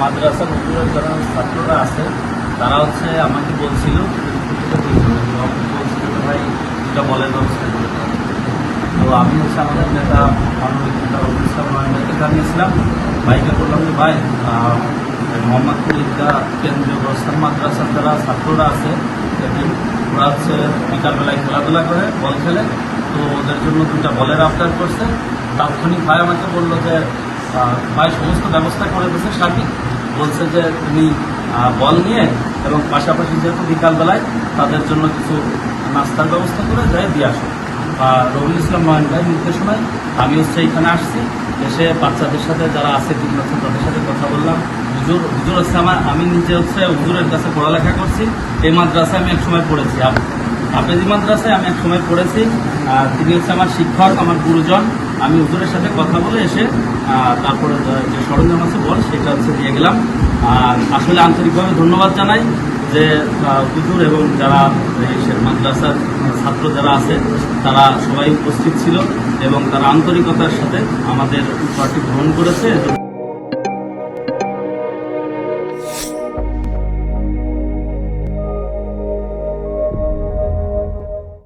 মাদ্রাসার হুজুরের যারা ছাত্ররা আছে তারা আমাকে বলছিল ভাই এটা বলের ব্যবস্থা করে দাও। তো আমি আমাদের নেতা মানবিক নেতা রবিউল ইসলাম ভাইকে জানিয়েছিলাম, ভাইকে বললাম যে ভাই মোহাম্মদপুর ঈদগাহ কেন্দ্রীয় গোরস্থান মাদ্রাসার যারা ছাত্ররা আছে ওরা বিকালবেলায় খেলাধুলা করে, বল খেলে, তো ওদের জন্য দুটা বলের আবদার করছে। তাৎক্ষণিক ভাই আমাকে বললো যে ভাই সমস্ত ব্যবস্থা করে দিয়েছে সার্বিক, বলছে যে তুমি বল নিয়ে এবং পাশাপাশি যেহেতু বিকালবেলায় তাদের জন্য কিছু নাস্তার ব্যবস্থা করে যায় দিয়ে আসো। রবিউল ইসলাম নয়ন ভাইয়ের নির্দেশনায় আমি এখানে আসছি, এসে বাচ্চাদের সাথে যারা আছে টিম আছে তাদের সাথে কথা বললাম। হুজুর আমি নিজে হুজুরের কাছে পড়ালেখা করছি, এই মাদ্রাসায় আমি একসময় পড়েছি, হাফেজি মাদ্রাসায় আমি একসময় পড়েছি। তিনি আমার শিক্ষক, আমার গুরুজন। আমি হুজুরের সাথে কথা বলে এসে তারপরে যে সরঞ্জাম আছে বল সেটা দিয়ে গেলাম। আর আসলে আন্তরিকভাবে ধন্যবাদ জানাই যে হুজুর এবং যারা মাদ্রাসার ছাত্র যারা আছে তারা সবাই উপস্থিত ছিল এবং তারা আন্তরিকতার সাথে আমাদের উপহারটি গ্রহণ করেছে।